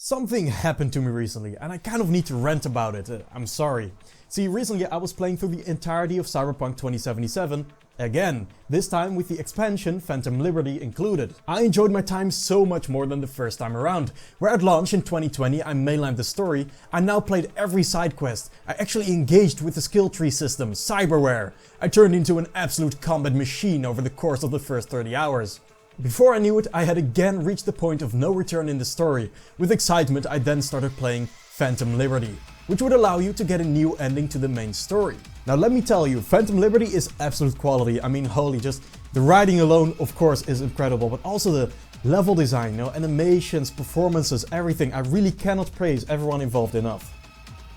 Something happened to me recently and I kind of need to rant about it. I'm sorry. See, recently I was playing through the entirety of Cyberpunk 2077, again, this time with the expansion Phantom Liberty included. I enjoyed my time so much more than the first time around, where at launch in 2020 I mainlined the story, I now played every side quest, I actually engaged with the skill tree system, cyberware, I turned into an absolute combat machine over the course of the first 30 hours. Before I knew it, I had again reached the point of no return in the story. With excitement, I then started playing Phantom Liberty, which would allow you to get a new ending to the main story. Now let me tell you, Phantom Liberty is absolute quality. I mean, holy, just the writing alone, of course, is incredible, but also the level design, animations, performances, everything. I really cannot praise everyone involved enough.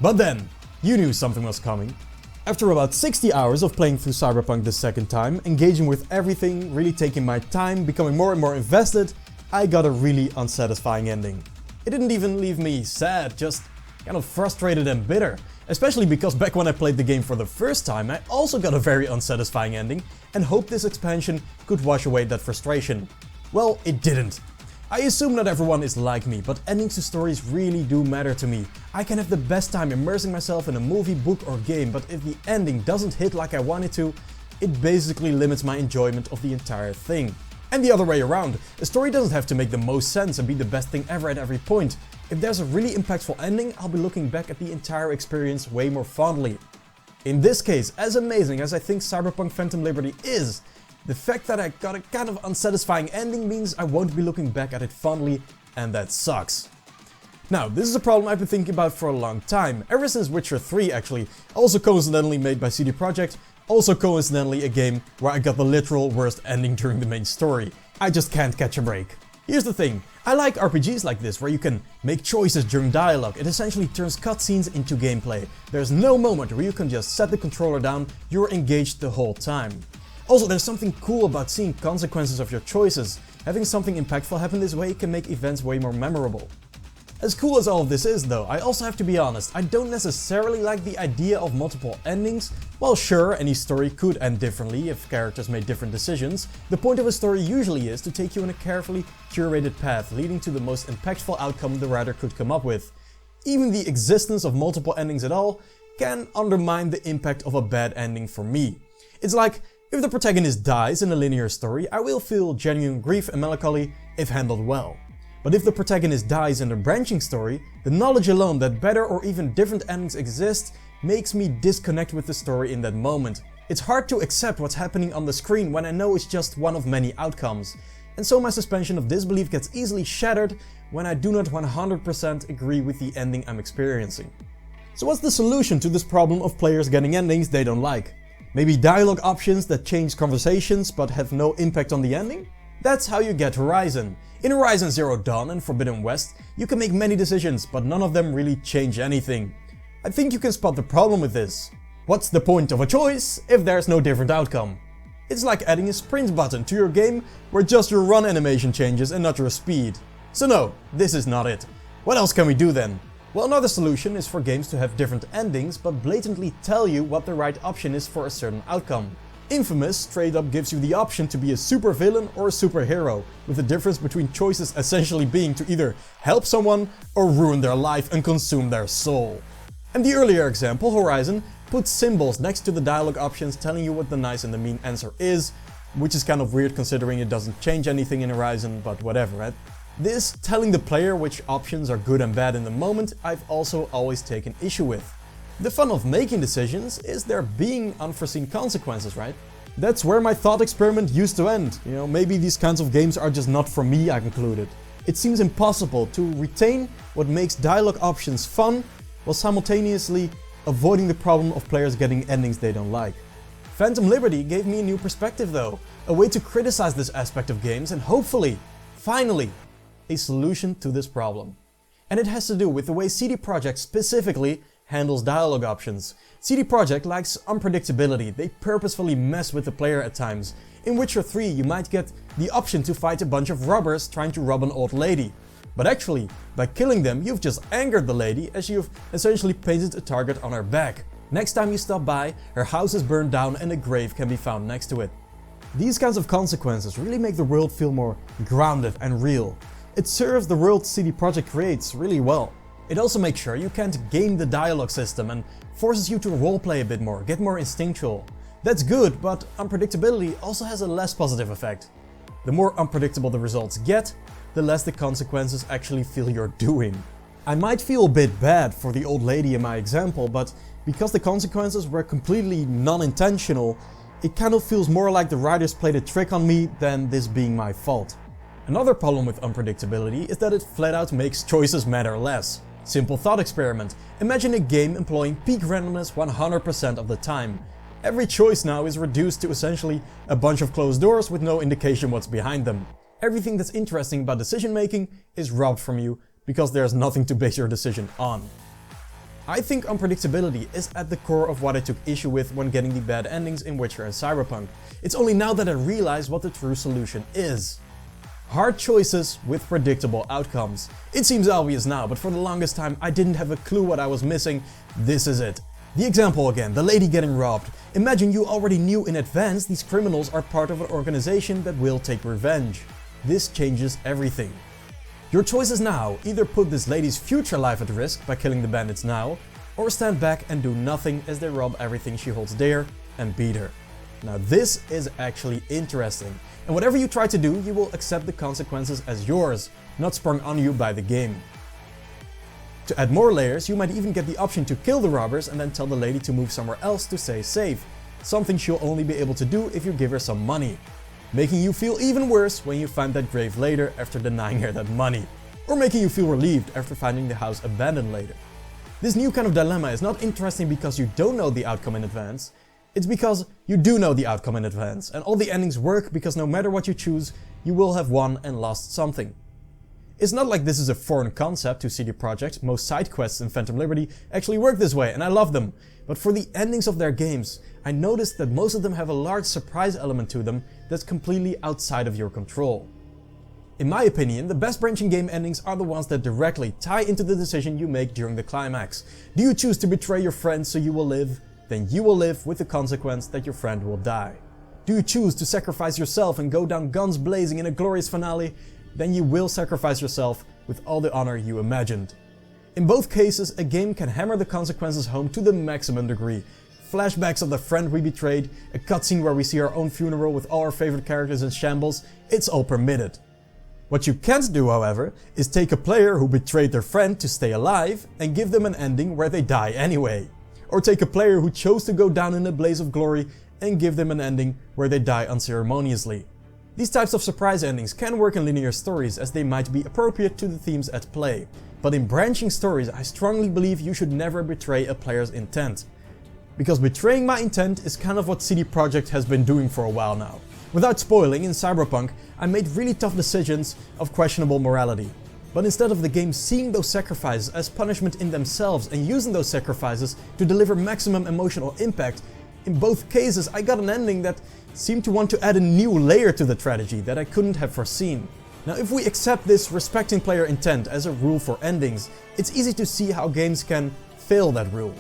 But then, you knew something was coming. After about 60 hours of playing through Cyberpunk the second time, engaging with everything, really taking my time, becoming more and more invested, I got a really unsatisfying ending. It didn't even leave me sad, just kind of frustrated and bitter. Especially because back when I played the game for the first time, I also got a very unsatisfying ending and hoped this expansion could wash away that frustration. Well, it didn't. I assume not everyone is like me, but endings to stories really do matter to me. I can have the best time immersing myself in a movie, book or game, but if the ending doesn't hit like I want it to, it basically limits my enjoyment of the entire thing. And the other way around, a story doesn't have to make the most sense and be the best thing ever at every point. If there's a really impactful ending, I'll be looking back at the entire experience way more fondly. In this case, as amazing as I think Cyberpunk Phantom Liberty is, the fact that I got a kind of unsatisfying ending means I won't be looking back at it fondly, and that sucks. Now, this is a problem I've been thinking about for a long time, ever since Witcher 3 actually, also coincidentally made by CD Projekt, also coincidentally a game where I got the literal worst ending during the main story. I just can't catch a break. Here's the thing, I like RPGs like this where you can make choices during dialogue. It essentially turns cutscenes into gameplay. There's no moment where you can just set the controller down, you're engaged the whole time. Also, there's something cool about seeing consequences of your choices. Having something impactful happen this way can make events way more memorable. As cool as all of this is though, I also have to be honest, I don't necessarily like the idea of multiple endings. While sure, any story could end differently if characters made different decisions, the point of a story usually is to take you on a carefully curated path leading to the most impactful outcome the writer could come up with. Even the existence of multiple endings at all can undermine the impact of a bad ending for me. It's like, if the protagonist dies in a linear story, I will feel genuine grief and melancholy if handled well. But if the protagonist dies in a branching story, the knowledge alone that better or even different endings exist makes me disconnect with the story in that moment. It's hard to accept what's happening on the screen when I know it's just one of many outcomes. And so my suspension of disbelief gets easily shattered when I do not 100% agree with the ending I'm experiencing. So what's the solution to this problem of players getting endings they don't like? Maybe dialogue options that change conversations but have no impact on the ending? That's how you get Horizon. In Horizon Zero Dawn and Forbidden West, you can make many decisions, but none of them really change anything. I think you can spot the problem with this. What's the point of a choice if there's no different outcome? It's like adding a sprint button to your game where just your run animation changes and not your speed. So no, this is not it. What else can we do then? Well, another solution is for games to have different endings but blatantly tell you what the right option is for a certain outcome. Infamous straight up gives you the option to be a supervillain or a superhero, with the difference between choices essentially being to either help someone or ruin their life and consume their soul. And the earlier example, Horizon, puts symbols next to the dialogue options telling you what the nice and the mean answer is, which is kind of weird considering it doesn't change anything in Horizon, but whatever, right? This telling the player which options are good and bad in the moment, I've also always taken issue with. The fun of making decisions is there being unforeseen consequences, right? That's where my thought experiment used to end. Maybe these kinds of games are just not for me, I concluded. It seems impossible to retain what makes dialogue options fun while simultaneously avoiding the problem of players getting endings they don't like. Phantom Liberty gave me a new perspective though, a way to criticize this aspect of games and hopefully, finally, a solution to this problem. And it has to do with the way CD Projekt specifically handles dialogue options. CD Projekt likes unpredictability, they purposefully mess with the player at times. In Witcher 3 you might get the option to fight a bunch of robbers trying to rob an old lady. But actually, by killing them you've just angered the lady as you've essentially painted a target on her back. Next time you stop by, her house is burned down and a grave can be found next to it. These kinds of consequences really make the world feel more grounded and real. It serves the world CD Projekt creates really well. It also makes sure you can't game the dialogue system and forces you to roleplay a bit more, get more instinctual. That's good, but unpredictability also has a less positive effect. The more unpredictable the results get, the less the consequences actually feel you're doing. I might feel a bit bad for the old lady in my example, but because the consequences were completely non-intentional, it kind of feels more like the writers played a trick on me than this being my fault. Another problem with unpredictability is that it flat out makes choices matter less. Simple thought experiment. Imagine a game employing peak randomness 100% of the time. Every choice now is reduced to essentially a bunch of closed doors with no indication what's behind them. Everything that's interesting about decision making is robbed from you because there's nothing to base your decision on. I think unpredictability is at the core of what I took issue with when getting the bad endings in Witcher and Cyberpunk. It's only now that I realize what the true solution is. Hard choices with predictable outcomes. It seems obvious now, but for the longest time I didn't have a clue what I was missing. This is it. The example again, the lady getting robbed. Imagine you already knew in advance these criminals are part of an organization that will take revenge. This changes everything. Your choices now either put this lady's future life at risk by killing the bandits now, or stand back and do nothing as they rob everything she holds dear and beat her. Now this is actually interesting, and whatever you try to do, you will accept the consequences as yours, not sprung on you by the game. To add more layers, you might even get the option to kill the robbers and then tell the lady to move somewhere else to stay safe, something she'll only be able to do if you give her some money. Making you feel even worse when you find that grave later after denying her that money, or making you feel relieved after finding the house abandoned later. This new kind of dilemma is not interesting because you don't know the outcome in advance, it's because you do know the outcome in advance, and all the endings work because no matter what you choose, you will have won and lost something. It's not like this is a foreign concept to CD Projekt. Most side quests in Phantom Liberty actually work this way and I love them, but for the endings of their games, I noticed that most of them have a large surprise element to them that's completely outside of your control. In my opinion, the best branching game endings are the ones that directly tie into the decision you make during the climax. Do you choose to betray your friend so you will live? Then you will live with the consequence that your friend will die. Do you choose to sacrifice yourself and go down guns blazing in a glorious finale? Then you will sacrifice yourself with all the honor you imagined. In both cases, a game can hammer the consequences home to the maximum degree. Flashbacks of the friend we betrayed, a cutscene where we see our own funeral with all our favorite characters in shambles, it's all permitted. What you can't do, however, is take a player who betrayed their friend to stay alive and give them an ending where they die anyway. Or take a player who chose to go down in a blaze of glory and give them an ending where they die unceremoniously. These types of surprise endings can work in linear stories as they might be appropriate to the themes at play. But in branching stories, I strongly believe you should never betray a player's intent. Because betraying my intent is kind of what CD Projekt has been doing for a while now. Without spoiling, in Cyberpunk, I made really tough decisions of questionable morality. But instead of the game seeing those sacrifices as punishment in themselves and using those sacrifices to deliver maximum emotional impact, in both cases I got an ending that seemed to want to add a new layer to the tragedy that I couldn't have foreseen. Now if we accept this respecting player intent as a rule for endings, it's easy to see how games can fail that rule.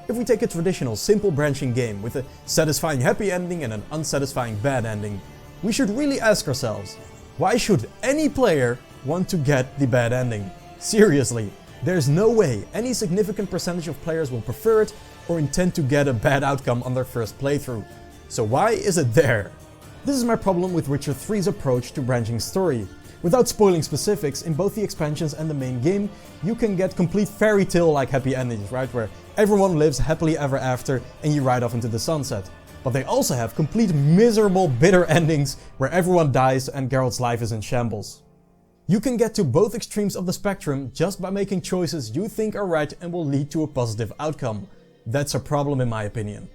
If we take a traditional simple branching game with a satisfying happy ending and an unsatisfying bad ending, we should really ask ourselves, why should any player want to get the bad ending? Seriously, there's no way any significant percentage of players will prefer it or intend to get a bad outcome on their first playthrough. So why is it there? This is my problem with Witcher 3's approach to branching story. Without spoiling specifics, in both the expansions and the main game, you can get complete fairy tale like happy endings, right? Where everyone lives happily ever after and you ride off into the sunset. But they also have complete miserable, bitter endings where everyone dies and Geralt's life is in shambles. You can get to both extremes of the spectrum just by making choices you think are right and will lead to a positive outcome. That's a problem in my opinion.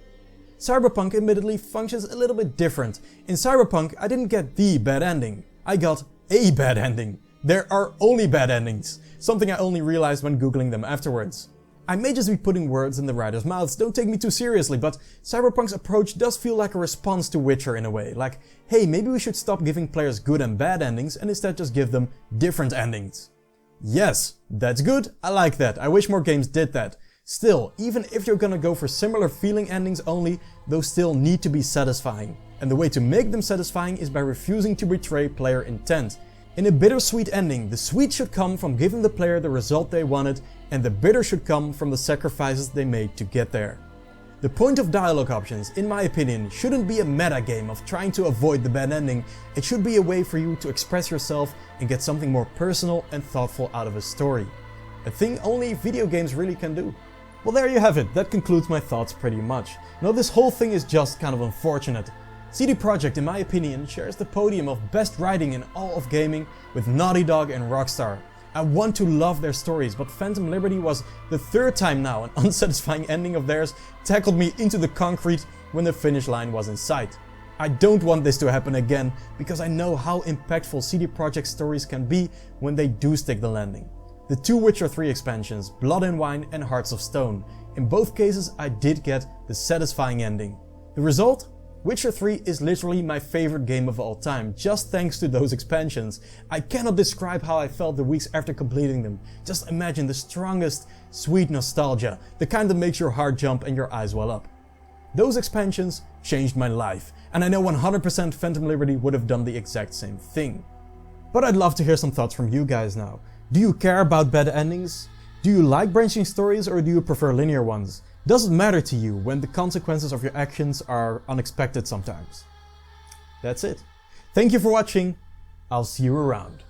Cyberpunk admittedly functions a little bit different. In Cyberpunk, I didn't get the bad ending. I got a bad ending. There are only bad endings. Something I only realized when googling them afterwards. I may just be putting words in the writers' mouths, don't take me too seriously, but Cyberpunk's approach does feel like a response to Witcher in a way. Like, hey, maybe we should stop giving players good and bad endings and instead just give them different endings. Yes, that's good, I like that, I wish more games did that. Still, even if you're gonna go for similar feeling endings only, those still need to be satisfying. And the way to make them satisfying is by refusing to betray player intent. In a bittersweet ending, the sweet should come from giving the player the result they wanted, and the bitter should come from the sacrifices they made to get there. The point of dialogue options, in my opinion, shouldn't be a meta game of trying to avoid the bad ending. It should be a way for you to express yourself and get something more personal and thoughtful out of a story. A thing only video games really can do. Well, there you have it. That concludes my thoughts pretty much. Now, this whole thing is just kind of unfortunate. CD Projekt, in my opinion, shares the podium of best writing in all of gaming with Naughty Dog and Rockstar. I want to love their stories, but Phantom Liberty was the third time now an unsatisfying ending of theirs tackled me into the concrete when the finish line was in sight. I don't want this to happen again, because I know how impactful CD Projekt stories can be when they do stick the landing. The two Witcher 3 expansions, Blood and Wine and Hearts of Stone. In both cases I did get the satisfying ending. The result? Witcher 3 is literally my favorite game of all time, just thanks to those expansions. I cannot describe how I felt the weeks after completing them. Just imagine the strongest, sweet nostalgia, the kind that makes your heart jump and your eyes well up. Those expansions changed my life, and I know 100% Phantom Liberty would have done the exact same thing. But I'd love to hear some thoughts from you guys now. Do you care about bad endings? Do you like branching stories, or do you prefer linear ones? Does it matter to you when the consequences of your actions are unexpected sometimes? That's it. Thank you for watching. I'll see you around.